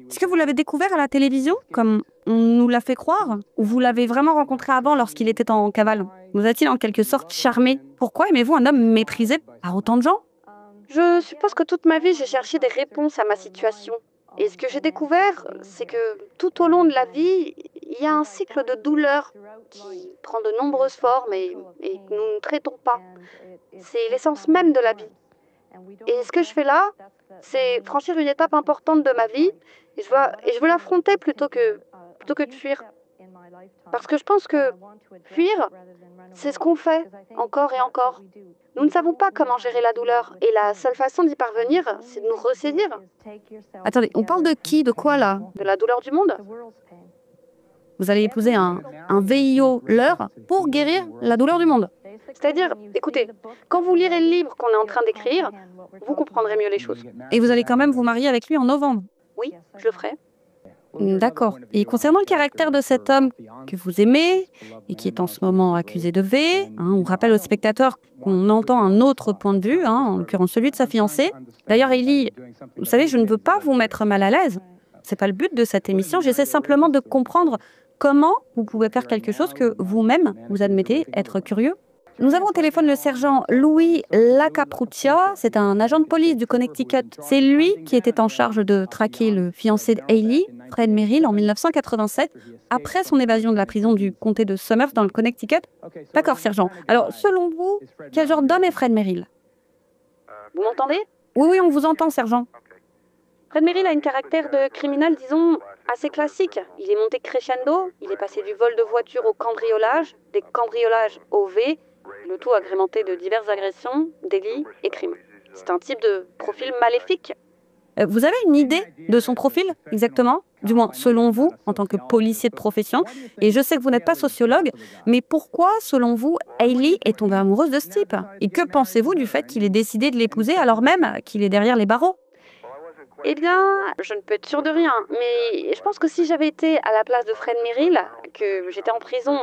Est-ce que vous l'avez découvert à la télévision, comme on nous l'a fait croire? Ou vous l'avez vraiment rencontré avant lorsqu'il était en cavale? Vous a-t-il en quelque sorte charmé? Pourquoi aimez-vous un homme méprisé par autant de gens? Je suppose que toute ma vie, j'ai cherché des réponses à ma situation. Et ce que j'ai découvert, c'est que tout au long de la vie, il y a un cycle de douleur qui prend de nombreuses formes et que nous ne traitons pas. C'est l'essence même de la vie. Et ce que je fais là, c'est franchir une étape importante de ma vie et je veux l'affronter plutôt que de fuir. Parce que je pense que fuir, c'est ce qu'on fait encore et encore. Nous ne savons pas comment gérer la douleur et la seule façon d'y parvenir, c'est de nous ressaisir. Attendez, on parle de qui? De quoi là? De la douleur du monde. Vous allez épouser un VIO-leur pour guérir la douleur du monde. C'est-à-dire, écoutez, quand vous lirez le livre qu'on est en train d'écrire, vous comprendrez mieux les choses. Et vous allez quand même vous marier avec lui en novembre. Oui, je le ferai. D'accord. Et concernant le caractère de cet homme que vous aimez et qui est en ce moment accusé de V, on rappelle aux spectateurs qu'on entend un autre point de vue, en l'occurrence celui de sa fiancée. D'ailleurs, Hailey, vous savez, je ne veux pas vous mettre mal à l'aise. C'est pas le but de cette émission. J'essaie simplement de comprendre comment vous pouvez faire quelque chose que vous-même, vous admettez être curieux. Nous avons au téléphone le sergent Louis Lacapruccia, c'est un agent de police du Connecticut. C'est lui qui était en charge de traquer le fiancé de Hailey, Fred Merrill, en 1987, après son évasion de la prison du comté de Somers dans le Connecticut. D'accord, sergent. Alors, selon vous, quel genre d'homme est Fred Merrill? Vous m'entendez? Oui, on vous entend, sergent. Fred Merrill a un caractère de criminel, disons, assez classique. Il est monté crescendo, il est passé du vol de voiture au cambriolage, des cambriolages au V, le tout agrémenté de diverses agressions, délits et crimes. C'est un type de profil maléfique. Vous avez une idée de son profil, exactement? Du moins, selon vous, en tant que policier de profession. Et je sais que vous n'êtes pas sociologue, mais pourquoi, selon vous, Hailey est tombée amoureuse de ce type? Et que pensez-vous du fait qu'il ait décidé de l'épouser alors même qu'il est derrière les barreaux? Eh bien, je ne peux être sûre de rien, mais je pense que si j'avais été à la place de Fred Merrill, que j'étais en prison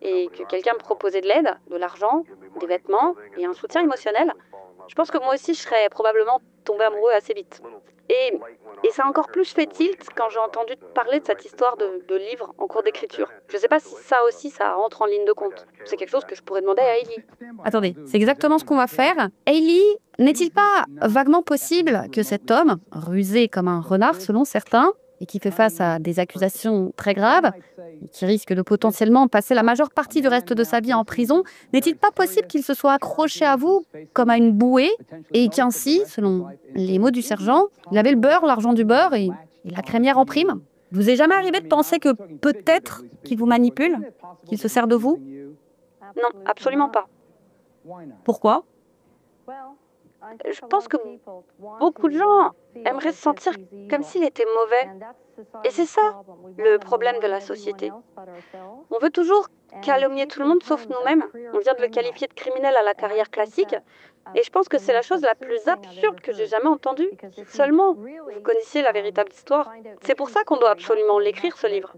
et que quelqu'un me proposait de l'aide, de l'argent, des vêtements et un soutien émotionnel, je pense que moi aussi je serais probablement tombée amoureux assez vite. Et ça a encore plus fait tilt quand j'ai entendu parler de cette histoire de livre en cours d'écriture. Je ne sais pas si ça aussi, ça rentre en ligne de compte. C'est quelque chose que je pourrais demander à Hailey. Attendez, c'est exactement ce qu'on va faire. Hailey, n'est-il pas vaguement possible que cet homme, rusé comme un renard selon certains, et qui fait face à des accusations très graves, et qui risque de potentiellement passer la majeure partie du reste de sa vie en prison, n'est-il pas possible qu'il se soit accroché à vous comme à une bouée et qu'ainsi, selon les mots du sergent, il avait le beurre, l'argent du beurre et la crémière en prime? Vous est jamais arrivé de penser que peut-être qu'il vous manipule, qu'il se sert de vous? Non, absolument pas. Pourquoi? Je pense que beaucoup de gens aimeraient se sentir comme s'il était mauvais. Et c'est ça, le problème de la société. On veut toujours calomnier tout le monde sauf nous-mêmes. On vient de le qualifier de criminel à la carrière classique. Et je pense que c'est la chose la plus absurde que j'ai jamais entendue. Si seulement vous connaissiez la véritable histoire. C'est pour ça qu'on doit absolument l'écrire, ce livre.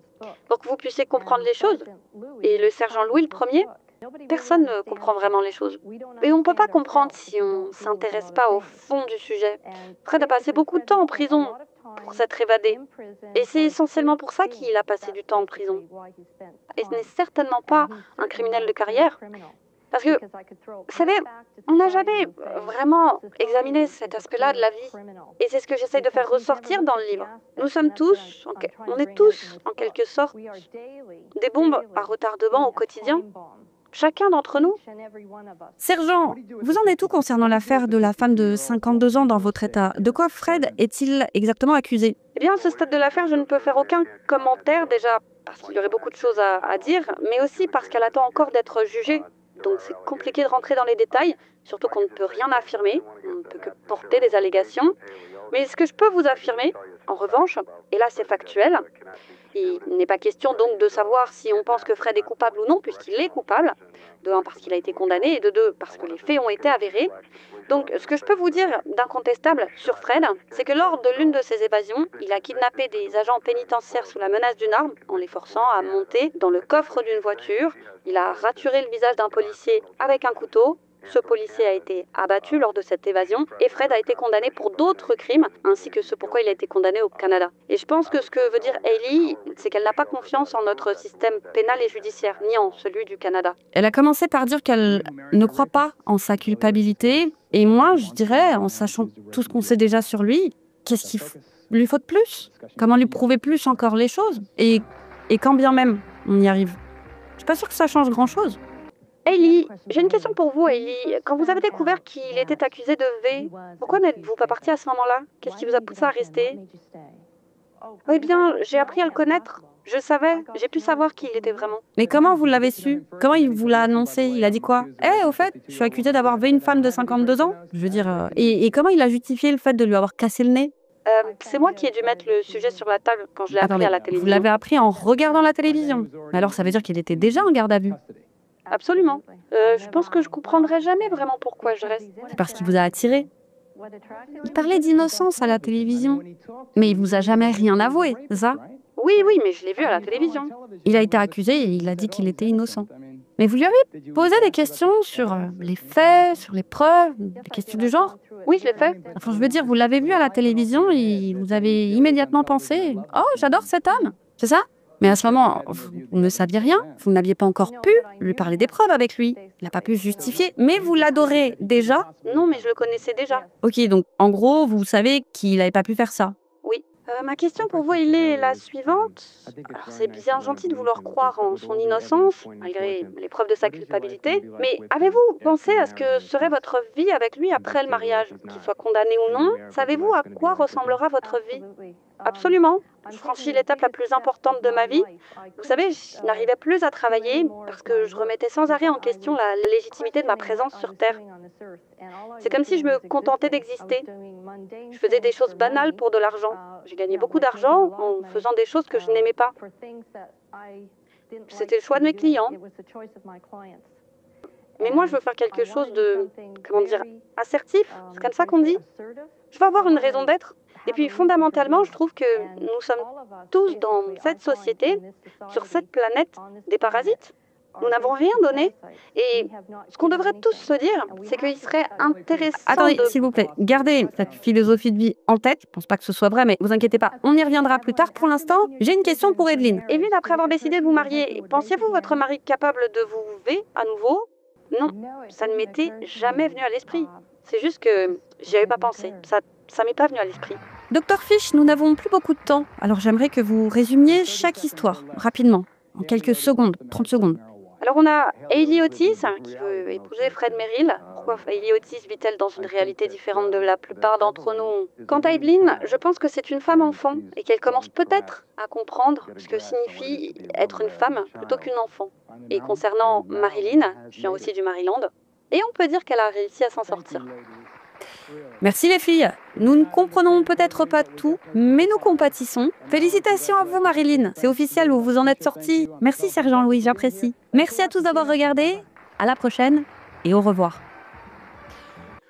Pour que vous puissiez comprendre les choses. Et le sergent Louis Ier, personne ne comprend vraiment les choses. Et on ne peut pas comprendre si on ne s'intéresse pas au fond du sujet. Fred a passé beaucoup de temps en prison pour s'être évadé. Et c'est essentiellement pour ça qu'il a passé du temps en prison. Et ce n'est certainement pas un criminel de carrière. Parce que, vous savez, on n'a jamais vraiment examiné cet aspect-là de la vie. Et c'est ce que j'essaye de faire ressortir dans le livre. Nous sommes tous, on est tous, en quelque sorte, des bombes à retardement au quotidien. Chacun d'entre nous. Sergent, vous en êtes où concernant l'affaire de la femme de 52 ans dans votre état? De quoi Fred est-il exactement accusé? Eh bien, à ce stade de l'affaire, je ne peux faire aucun commentaire, déjà parce qu'il y aurait beaucoup de choses à dire, mais aussi parce qu'elle attend encore d'être jugée. Donc c'est compliqué de rentrer dans les détails, surtout qu'on ne peut rien affirmer, on ne peut que porter des allégations. Mais ce que je peux vous affirmer, en revanche, et là c'est factuel, il n'est pas question donc de savoir si on pense que Fred est coupable ou non, puisqu'il est coupable, de un parce qu'il a été condamné, et de deux parce que les faits ont été avérés. Donc ce que je peux vous dire d'incontestable sur Fred, c'est que lors de l'une de ses évasions, il a kidnappé des agents pénitentiaires sous la menace d'une arme, en les forçant à monter dans le coffre d'une voiture. Il a raturé le visage d'un policier avec un couteau. Ce policier a été abattu lors de cette évasion et Fred a été condamné pour d'autres crimes, ainsi que ce pourquoi il a été condamné au Canada. Et je pense que ce que veut dire Hailey, c'est qu'elle n'a pas confiance en notre système pénal et judiciaire, ni en celui du Canada. Elle a commencé par dire qu'elle ne croit pas en sa culpabilité. Et moi, je dirais, en sachant tout ce qu'on sait déjà sur lui, qu'est-ce qu'il lui faut de plus? Comment lui prouver plus encore les choses? Et quand bien même on y arrive, je suis pas sûre que ça change grand-chose. Hailey, j'ai une question pour vous, Hailey. Quand vous avez découvert qu'il était accusé de V, pourquoi n'êtes-vous pas parti à ce moment-là? Qu'est-ce qui vous a poussé à rester? Eh bien, j'ai appris à le connaître. Je savais, j'ai pu savoir qui il était vraiment. Mais comment vous l'avez su? Comment il vous l'a annoncé? Il a dit quoi? Au fait, je suis accusé d'avoir V une femme de 52 ans. Je veux dire, et comment il a justifié le fait de lui avoir cassé le nez? C'est moi qui ai dû mettre le sujet sur la table quand je l'ai appris à la télévision. Vous l'avez appris en regardant la télévision? Alors ça veut dire qu'il était déjà en garde à vue? Absolument. Je pense que je comprendrai jamais vraiment pourquoi je reste. C'est parce qu'il vous a attiré. Il parlait d'innocence à la télévision. Mais il vous a jamais rien avoué, c'est ça? Oui, mais je l'ai vu à la télévision. Il a été accusé et il a dit qu'il était innocent. Mais vous lui avez posé des questions sur les faits, sur les preuves, des questions du genre? Oui, je l'ai fait. Enfin, je veux dire, vous l'avez vu à la télévision et vous avez immédiatement pensé « Oh, j'adore cet homme !» C'est ça? Mais à ce moment, vous ne saviez rien, vous n'aviez pas encore pu lui parler des preuves avec lui. Il n'a pas pu se justifier, mais vous l'adorez déjà? Non, mais je le connaissais déjà. Ok, donc en gros, vous savez qu'il n'avait pas pu faire ça? Oui. Ma question pour vous, elle est la suivante. Alors, c'est bien gentil de vouloir croire en son innocence, malgré les preuves de sa culpabilité, mais avez-vous pensé à ce que serait votre vie avec lui après le mariage? Qu'il soit condamné ou non, savez-vous à quoi ressemblera votre vie? Absolument. Je franchis l'étape la plus importante de ma vie. Vous savez, je n'arrivais plus à travailler parce que je remettais sans arrêt en question la légitimité de ma présence sur Terre. C'est comme si je me contentais d'exister. Je faisais des choses banales pour de l'argent. J'ai gagné beaucoup d'argent en faisant des choses que je n'aimais pas. C'était le choix de mes clients. Mais moi, je veux faire quelque chose de, assertif. C'est comme ça qu'on dit. Je veux avoir une raison d'être. Et puis, fondamentalement, je trouve que nous sommes tous dans cette société, sur cette planète, des parasites. Nous n'avons rien donné. Et ce qu'on devrait tous se dire, c'est qu'il serait intéressant Attendez, s'il vous plaît, gardez cette philosophie de vie en tête. Je ne pense pas que ce soit vrai, mais vous inquiétez pas, on y reviendra plus tard. Pour l'instant, j'ai une question pour Evelyne. Evelyne, après avoir décidé de vous marier, pensiez-vous votre mari capable de vous V à nouveau? Non, ça ne m'était jamais venu à l'esprit. C'est juste que j'y avais pas pensé. Ça m'est pas venu à l'esprit. Docteur Fish, nous n'avons plus beaucoup de temps, alors j'aimerais que vous résumiez chaque histoire, rapidement. en quelques secondes, 30 secondes. Alors on a Hayley Otis qui veut épouser Fred Merrill. Pourquoi Hayley Otis vit-elle dans une réalité différente de la plupart d'entre nous? Quant à Evelyn, je pense que c'est une femme enfant et qu'elle commence peut-être à comprendre ce que signifie être une femme plutôt qu'une enfant. Et concernant Marilyn, je viens aussi du Maryland, et on peut dire qu'elle a réussi à s'en sortir. Merci les filles. Nous ne comprenons peut-être pas tout, mais nous compatissons. Félicitations à vous Marilyn, c'est officiel, vous vous en êtes sortis. Merci Sergent Louis, j'apprécie. Merci à tous d'avoir regardé, à la prochaine et au revoir.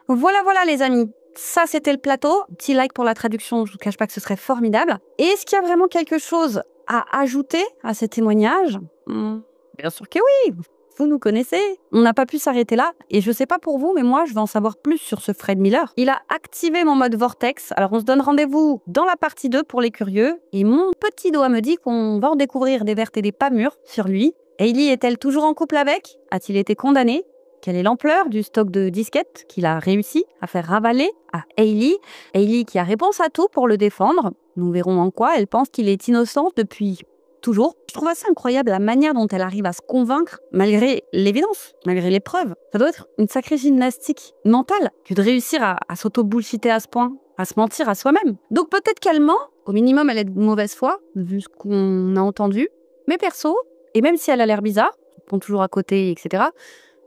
Voilà les amis, ça c'était le plateau. Petit like pour la traduction, je vous cache pas que ce serait formidable. Et est-ce qu'il y a vraiment quelque chose à ajouter à ces témoignages? Bien sûr que oui. Vous nous connaissez, on n'a pas pu s'arrêter là, et je sais pas pour vous, mais moi je veux en savoir plus sur ce Fred Miller. Il a activé mon mode Vortex, alors on se donne rendez-vous dans la partie 2 pour les curieux, et mon petit doigt me dit qu'on va en découvrir des vertes et des pas mûres sur lui. Hayley est-elle toujours en couple avec? A-t-il été condamné? Quelle est l'ampleur du stock de disquettes qu'il a réussi à faire ravaler à Hayley? Hayley qui a réponse à tout pour le défendre. Nous verrons en quoi elle pense qu'il est innocent depuis toujours. Je trouve assez incroyable la manière dont elle arrive à se convaincre, malgré l'évidence, malgré les preuves. Ça doit être une sacrée gymnastique mentale que de réussir à s'auto-bullshiter à ce point, à se mentir à soi-même. Donc peut-être qu'elle ment, au minimum elle est de mauvaise foi, vu ce qu'on a entendu. Mais perso, et même si elle a l'air bizarre, pond toujours à côté, etc.,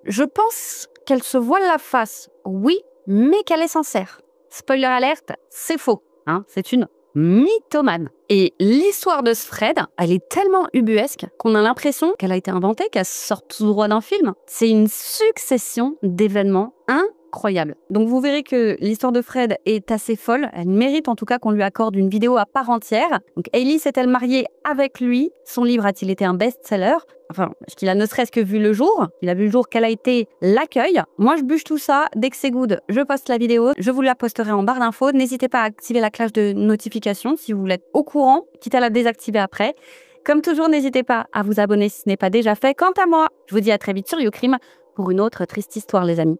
je pense qu'elle se voile la face, oui, mais qu'elle est sincère. Spoiler alerte, c'est faux, hein, c'est une mythomane. Et l'histoire de ce Fred, elle est tellement ubuesque qu'on a l'impression qu'elle a été inventée, qu'elle sort tout droit d'un film. C'est une succession d'événements incroyables. Donc vous verrez que l'histoire de Fred est assez folle. Elle mérite en tout cas qu'on lui accorde une vidéo à part entière. Donc Hayley s'est-elle mariée avec lui? Son livre a-t-il été un best-seller? Enfin, est-ce qu'il a ne serait-ce que vu le jour? Il a vu le jour, quel a été l'accueil? Moi, je bûche tout ça. Dès que c'est good, je poste la vidéo. Je vous la posterai en barre d'infos. N'hésitez pas à activer la cloche de notification si vous voulez être au courant, quitte à la désactiver après. Comme toujours, n'hésitez pas à vous abonner si ce n'est pas déjà fait. Quant à moi, je vous dis à très vite sur YouCrime pour une autre triste histoire, les amis.